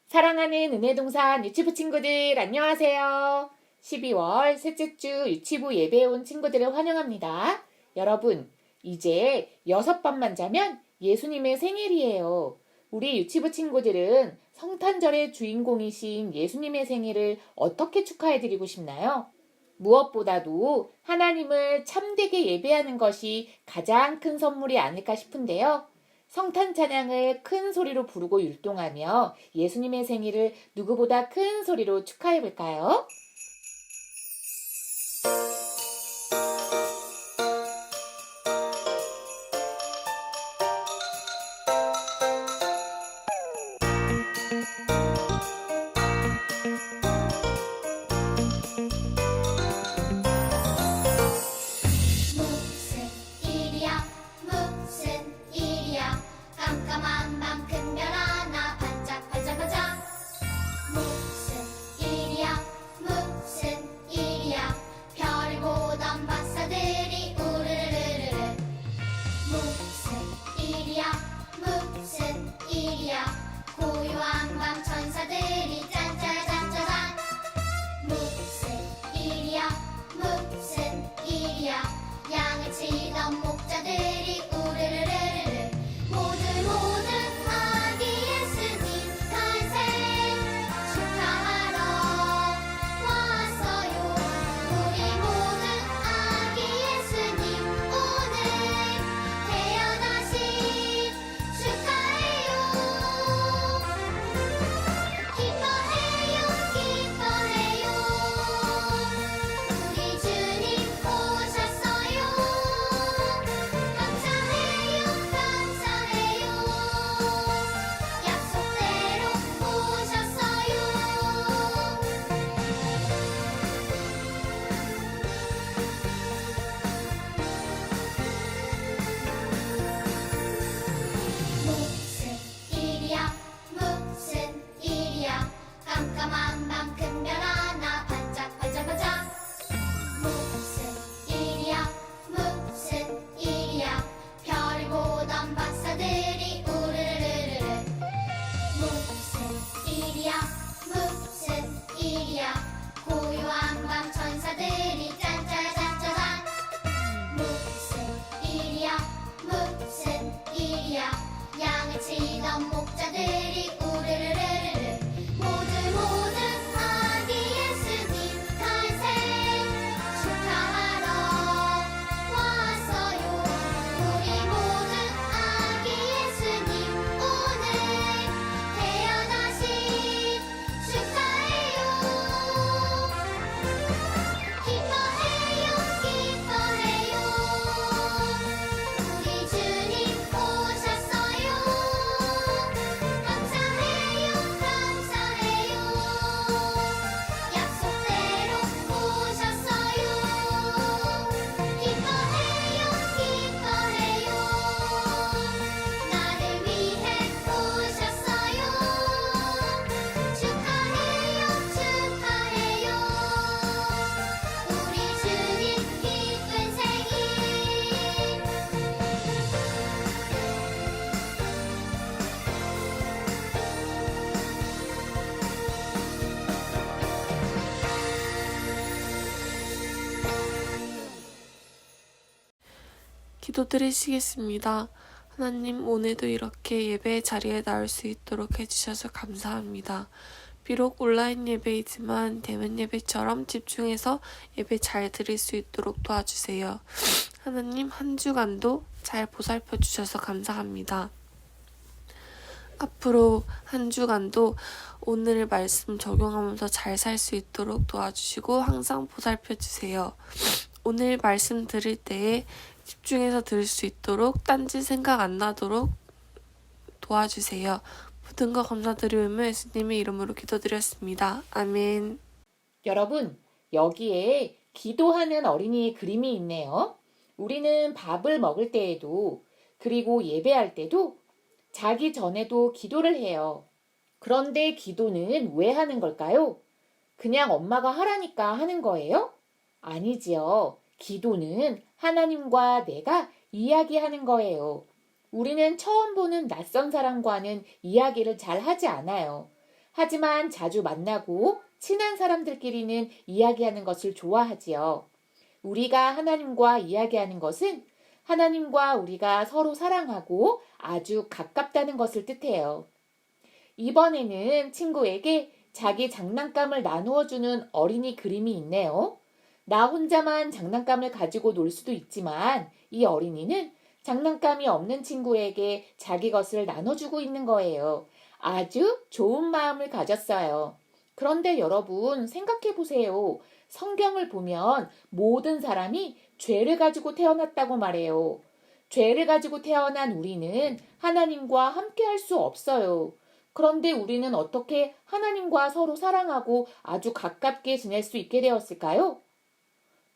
사랑하는 은혜동산 유치부 친구들 안녕하세요. 12월 셋째 주 유치부 예배에 온 친구들을 환영합니다. 여러분, 이제 6밤만 자면 예수님의 생일이에요. 우리 유치부 친구들은 성탄절의 주인공이신 예수님의 생일을 어떻게 축하해드리고 싶나요? 무엇보다도 하나님을 참되게 예배하는 것이 가장 큰 선물이 아닐까 싶은데요. 성탄 찬양을 큰 소리로 부르고 율동하며 예수님의 생일을 누구보다 큰 소리로 축하해 볼까요? 무슨 일이야 무슨 일이야 깜깜한 밤 큰 별 하나 반짝반짝반짝 무슨 일이야 무슨 일이야 별을 보던 박사들이 우르르르르 무슨 일이야 무슨 일이야 고요한 밤 천사들이 짠짜잔짜잔 무슨 일이야 무슨 일이야 양을 치던 목자들이 우르르르르 모두 아기 예수님 탄생 축하하러 왔어요 우리 모두 아기 예수님 오늘 태어나신 축하해요 기뻐해요 기뻐해요 우리 주님 오셨어요 감사해요 감사해요 약속대로 오셨어요 무슨 일이야 무슨 일이야 깜깜한 밤 큰 별 하나 반짝반짝반짝 무슨 일이야 무슨 일이야 별을 보던 박사들이 우르르르르 무슨 일이야 무슨 일이야 고요한 밤 천사들이 짠짜잔짜잔 무슨 일이야 무슨 일이야 양을 치던 목자들이 우르르르르 모두 아기 예수님 탄생 축하하러 왔어요 우리 모두 아기 예수님 오늘 태어나신 축하해요 기뻐해요 기뻐해요 우리 주님 오셨어요 감사해요 감사해요 약속대로 오셨어요 기뻐해요 기뻐해요 나를 위해 오셨어요 축하해요 축하해요 우리 주님 기쁜 생일 기도드리시겠습니다. 하나님, 오늘도 이렇게 예배의 자리에 나올 수 있도록 해주셔서 감사합니다. 비록 온라인 예배이지만 대면 예배처럼 집중해서 예배 잘 드릴 수 있도록 도와주세요. 하나님, 한 주간도 잘 보살펴 주셔서 감사합니다. 앞으로 한 주간도 오늘 말씀 적용하면서 잘 살 수 있도록 도와주시고 항상 보살펴 주세요. 오늘 말씀 들을 때에 집중해서 들을 수 있도록 딴짓 생각 안 나도록 도와주세요. 모든 거 감사드리며 예수님의 이름으로 기도드렸습니다. 아멘. 여러분, 여기에 기도하는 어린이의 그림이 있네요. 우리는 밥을 먹을 때에도 그리고 예배할 때도 자기 전에도 기도를 해요. 그런데 기도는 왜 하는 걸까요? 그냥 엄마가 하라니까 하는 거예요? 아니지요. 기도는 하나님과 내가 이야기하는 거예요. 우리는 처음 보는 낯선 사람과는 이야기를 잘 하지 않아요. 하지만 자주 만나고 친한 사람들끼리는 이야기하는 것을 좋아하지요. 우리가 하나님과 이야기하는 것은 하나님과 우리가 서로 사랑하고 아주 가깝다는 것을 뜻해요. 이번에는 친구에게 자기 장난감을 나누어 주는 어린이 그림이 있네요. 나 혼자만 장난감을 가지고 놀 수도 있지만 이 어린이는 장난감이 없는 친구에게 자기 것을 나눠주고 있는 거예요. 아주 좋은 마음을 가졌어요. 그런데 여러분 생각해 보세요. 성경을 보면 모든 사람이 죄를 가지고 태어났다고 말해요. 죄를 가지고 태어난 우리는 하나님과 함께 할 수 없어요. 그런데 우리는 어떻게 하나님과 서로 사랑하고 아주 가깝게 지낼 수 있게 되었을까요?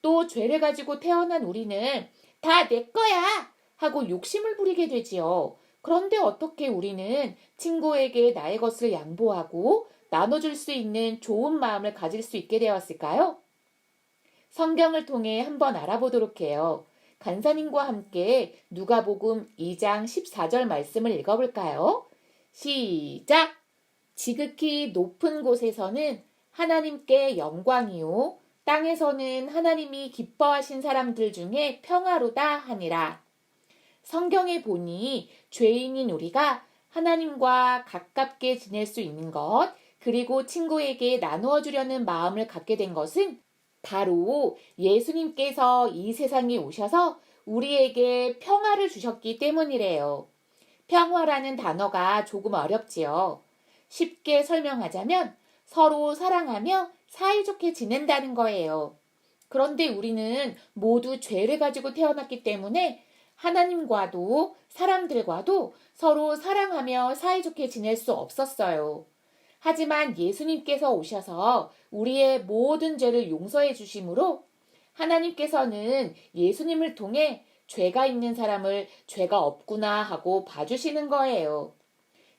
또 죄를 가지고 태어난 우리는 다 내 거야 하고 욕심을 부리게 되지요. 그런데 어떻게 우리는 친구에게 나의 것을 양보하고 나눠줄 수 있는 좋은 마음을 가질 수 있게 되었을까요? 성경을 통해 한번 알아보도록 해요. 간사님과 함께 누가복음 2장 14절 말씀을 읽어볼까요? 시작! 지극히 높은 곳에서는 하나님께 영광이요 땅에서는 하나님이 기뻐하신 사람들 중에 평화로다 하니라. 성경에 보니 죄인인 우리가 하나님과 가깝게 지낼 수 있는 것, 그리고 친구에게 나누어 주려는 마음을 갖게 된 것은 바로 예수님께서 이 세상에 오셔서 우리에게 평화를 주셨기 때문이래요. 평화라는 단어가 조금 어렵지요. 쉽게 설명하자면 서로 사랑하며 사이좋게 지낸다는 거예요. 그런데 우리는 모두 죄를 가지고 태어났기 때문에 하나님과도 사람들과도 서로 사랑하며 사이좋게 지낼 수 없었어요. 하지만 예수님께서 오셔서 우리의 모든 죄를 용서해 주심으로 하나님께서는 예수님을 통해 죄가 있는 사람을 죄가 없구나 하고 봐주시는 거예요.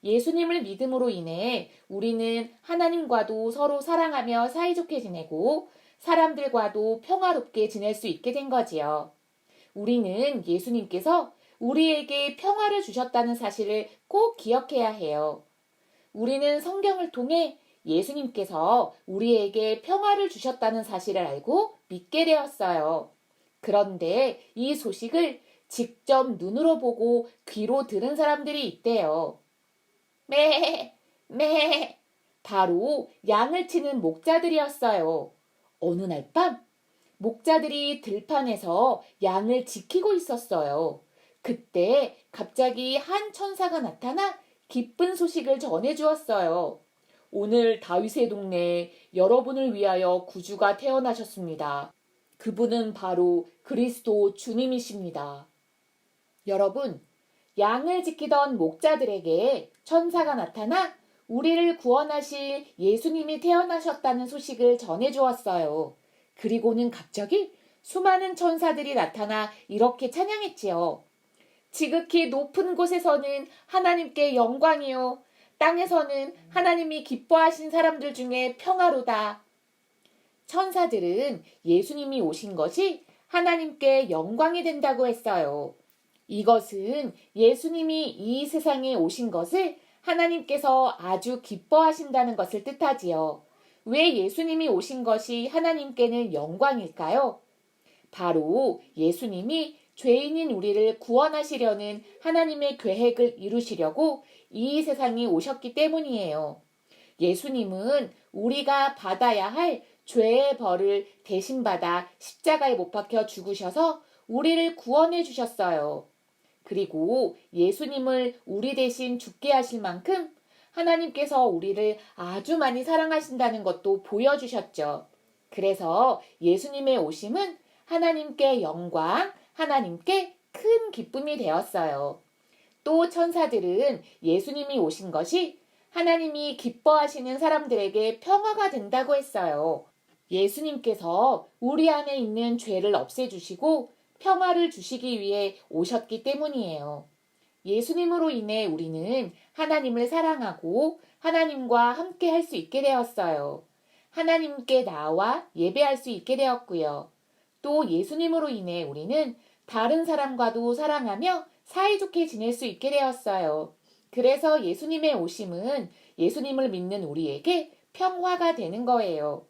예수님을 믿음으로 인해 우리는 하나님과도 서로 사랑하며 사이좋게 지내고 사람들과도 평화롭게 지낼 수 있게 된 거지요. 우리는 예수님께서 우리에게 평화를 주셨다는 사실을 꼭 기억해야 해요. 우리는 성경을 통해 예수님께서 우리에게 평화를 주셨다는 사실을 알고 믿게 되었어요. 그런데 이 소식을 직접 눈으로 보고 귀로 들은 사람들이 있대요. 매. 바로 양을 치는 목자들이었어요. 어느 날 밤 목자들이 들판에서 양을 지키고 있었어요. 그때 갑자기 한 천사가 나타나 기쁜 소식을 전해 주었어요. 오늘 다윗의 동네에 여러분을 위하여 구주가 태어나셨습니다. 그분은 바로 그리스도 주님이십니다. 여러분, 양을 지키던 목자들에게 천사가 나타나 우리를 구원하실 예수님이 태어나셨다는 소식을 전해 주었어요. 그리고는 갑자기 수많은 천사들이 나타나 이렇게 찬양했지요. 지극히 높은 곳에서는 하나님께 영광이요. 땅에서는 하나님이 기뻐하신 사람들 중에 평화로다. 천사들은 예수님이 오신 것이 하나님께 영광이 된다고 했어요. 이것은 예수님이 이 세상에 오신 것을 하나님께서 아주 기뻐하신다는 것을 뜻하지요. 왜 예수님이 오신 것이 하나님께는 영광일까요? 바로 예수님이 죄인인 우리를 구원하시려는 하나님의 계획을 이루시려고 이 세상에 오셨기 때문이에요. 예수님은 우리가 받아야 할 죄의 벌을 대신 받아 십자가에 못 박혀 죽으셔서 우리를 구원해 주셨어요. 그리고 예수님을 우리 대신 죽게 하실 만큼 하나님께서 우리를 아주 많이 사랑하신다는 것도 보여주셨죠. 그래서 예수님의 오심은 하나님께 영광, 하나님께 큰 기쁨이 되었어요. 또 천사들은 예수님이 오신 것이 하나님이 기뻐하시는 사람들에게 평화가 된다고 했어요. 예수님께서 우리 안에 있는 죄를 없애주시고 평화를 주시기 위해 오셨기 때문이에요. 예수님으로 인해 우리는 하나님을 사랑하고 하나님과 함께 할 수 있게 되었어요. 하나님께 나와 예배할 수 있게 되었고요. 또 예수님으로 인해 우리는 다른 사람과도 사랑하며 사이좋게 지낼 수 있게 되었어요. 그래서 예수님의 오심은 예수님을 믿는 우리에게 평화가 되는 거예요.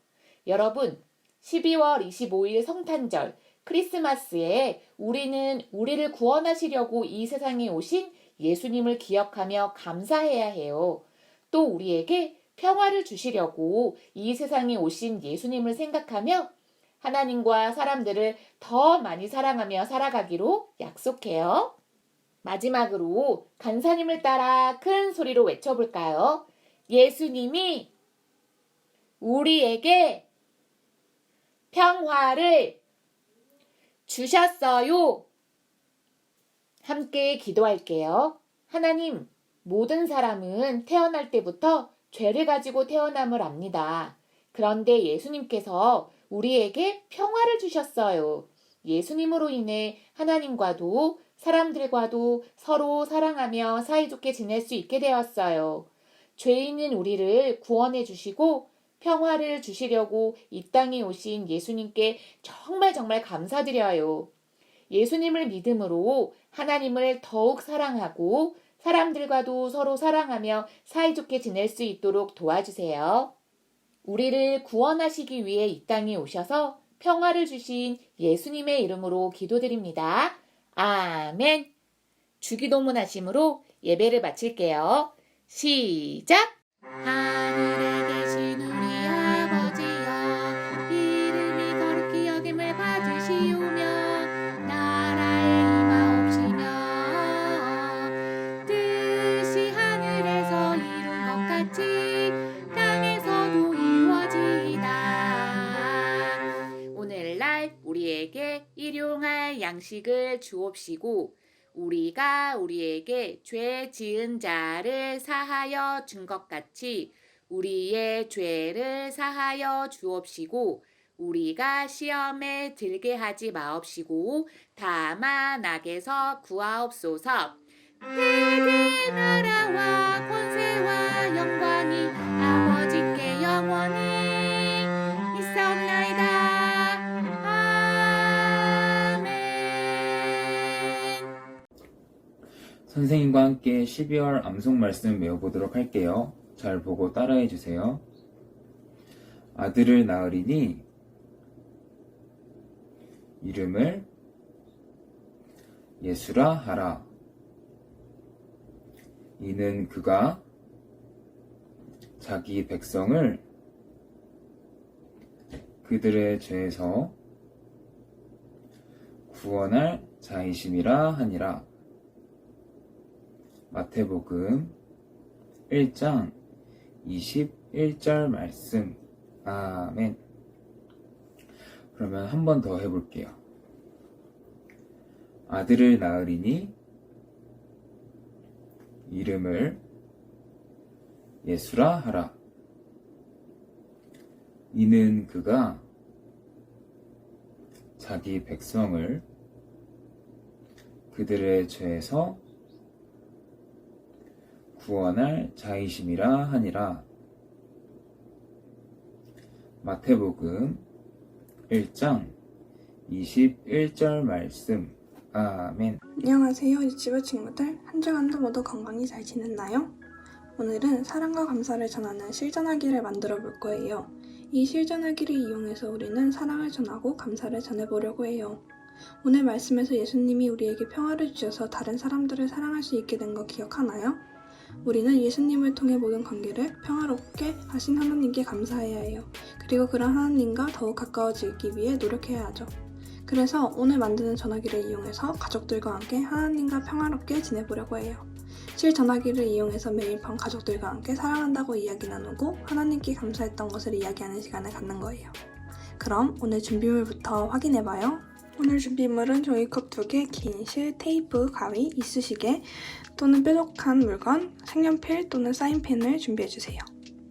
여러분, 12월 25일 성탄절 크리스마스에 우리는 우리를 구원하시려고 이 세상에 오신 예수님을 기억하며 감사해야 해요. 또 우리에게 평화를 주시려고 이 세상에 오신 예수님을 생각하며 하나님과 사람들을 더 많이 사랑하며 살아가기로 약속해요. 마지막으로 간사님을 따라 큰 소리로 외쳐볼까요? 예수님이 우리에게 평화를 주셨어요. 함께 기도할게요. 하나님, 모든 사람은 태어날 때부터 죄를 가지고 태어남을 압니다. 그런데 예수님께서 우리에게 평화를 주셨어요. 예수님으로 인해 하나님과도 사람들과도 서로 사랑하며 사이좋게 지낼 수 있게 되었어요. 죄 있는 우리를 구원해 주시고 평화를 주시려고 이 땅에 오신 예수님께 정말 감사드려요. 예수님을 믿음으로 하나님을 더욱 사랑하고 사람들과도 서로 사랑하며 사이좋게 지낼 수 있도록 도와주세요. 우리를 구원하시기 위해 이 땅에 오셔서 평화를 주신 예수님의 이름으로 기도드립니다. 아멘. 주기도문 하심으로 예배를 마칠게요. 시작! 하늘에 계신 우리 아버지여, 이름이 거룩히 여김을 받으시오며 나라의 임하옵시며 뜻이 하늘에서 이룬 것 같이 땅에서도 이루어지이다. 오늘날 우리에게 일용할 양식을 주옵시고 우리가 우리에게 죄 지은 자를 사하여 준 것 같이 우리의 죄를 사하여 주옵시고 우리가 시험에 들게 하지 마옵시고 다만 악에서 구하옵소서. 대대 나라와 권세와 영광이 아버지께 영원히 있사옵나이다. 선생님과 함께 12월 암송 말씀 외워보도록 할게요. 잘 보고 따라해 주세요. 아들을 낳으리니 이름을 예수라 하라. 이는 그가 자기 백성을 그들의 죄에서 구원할 자이심이라 하니라. 마태복음 1장 21절 말씀. 아멘. 그러면 한 번 더 해볼게요. 아들을 낳으리니 이름을 예수라 하라. 이는 그가 자기 백성을 그들의 죄에서 구원할 자이심이라 하니라. 마태복음 1장 21절 말씀. 아멘. 안녕하세요, 유치부 친구들. 한 주간도 모두 건강히 잘 지냈나요? 오늘은 사랑과 감사를 전하는 실전하기를 만들어 볼 거예요. 이 실전하기를 이용해서 우리는 사랑을 전하고 감사를 전해보려고 해요. 오늘 말씀에서 예수님이 우리에게 평화를 주셔서 다른 사람들을 사랑할 수 있게 된 거 기억하나요? 우리는 예수님을 통해 모든 관계를 평화롭게 하신 하나님께 감사해야 해요. 그리고 그런 하나님과 더욱 가까워지기 위해 노력해야 하죠. 그래서 오늘 만드는 전화기를 이용해서 가족들과 함께 하나님과 평화롭게 지내보려고 해요. 실전화기를 이용해서 매일 밤 가족들과 함께 사랑한다고 이야기 나누고 하나님께 감사했던 것을 이야기하는 시간을 갖는 거예요. 그럼 오늘 준비물부터 확인해봐요. 오늘 준비물은 종이컵 2개, 긴 실, 테이프, 가위, 이쑤시개 또는 뾰족한 물건, 색연필 또는 사인펜을 준비해주세요.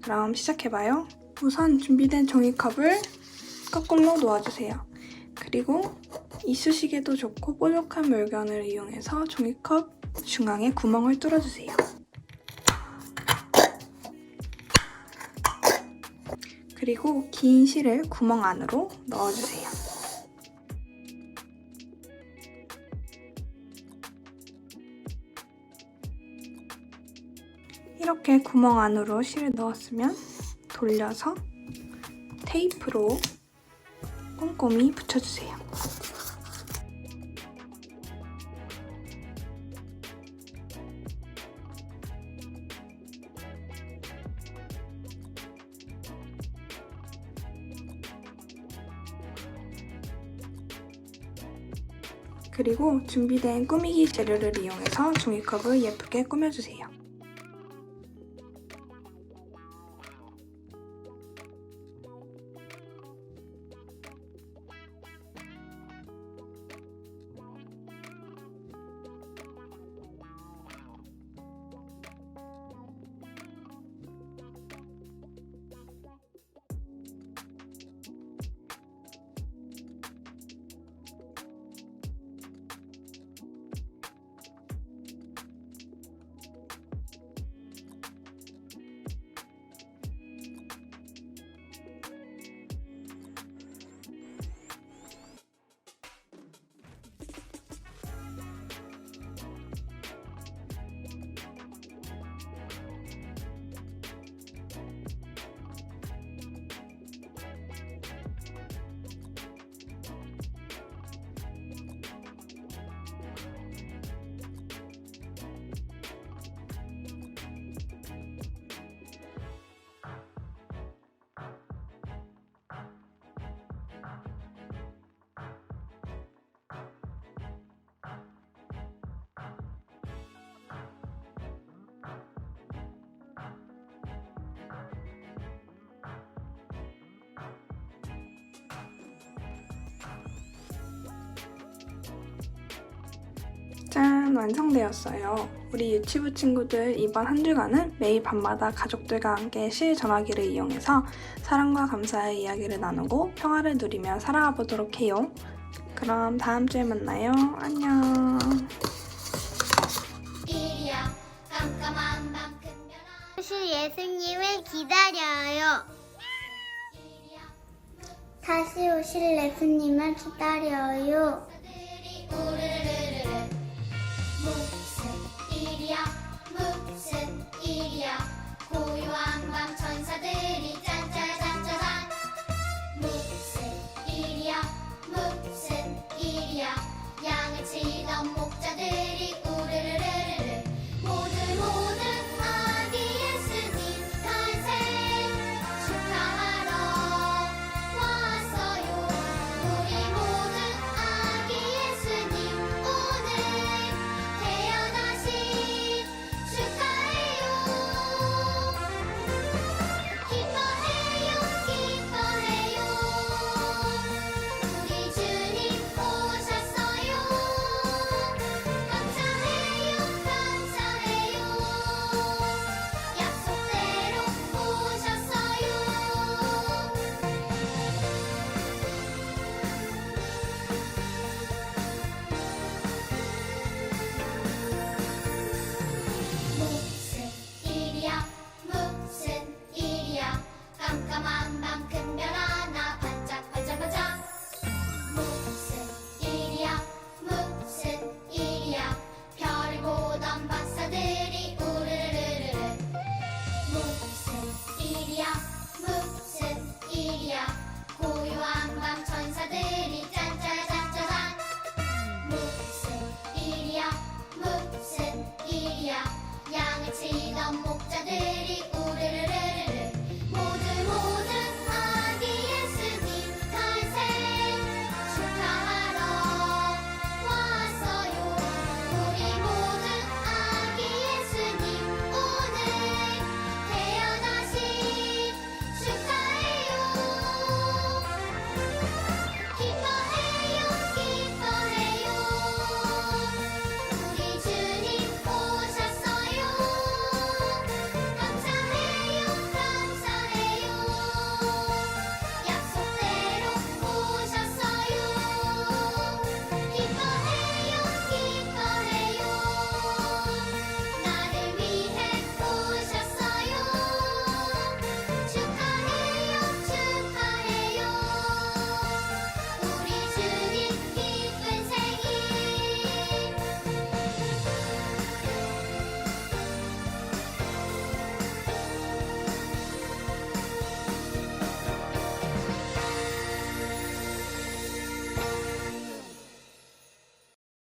그럼 시작해봐요. 우선 준비된 종이컵을 거꾸로 놓아주세요. 그리고 이쑤시개도 좋고 뾰족한 물건을 이용해서 종이컵 중앙에 구멍을 뚫어주세요. 그리고 긴 실을 구멍 안으로 넣어주세요. 이렇게 구멍 안으로 실을 넣었으면 돌려서 테이프로 꼼꼼히 붙여주세요. 그리고 준비된 꾸미기 재료를 이용해서 종이컵을 예쁘게 꾸며주세요. 짠! 완성되었어요. 우리 유치부 친구들 이번 한 주간은 매일 밤마다 가족들과 함께 실 전화기를 이용해서 사랑과 감사의 이야기를 나누고 평화를 누리며 살아가 보도록 해요. 그럼 다음 주에 만나요. 안녕. 이리야 깜깜한 밤 큰별아 실 예수님을 기다려요. 다시 오실 예수님을 기다려요. 무슨 일이야 고요한 밤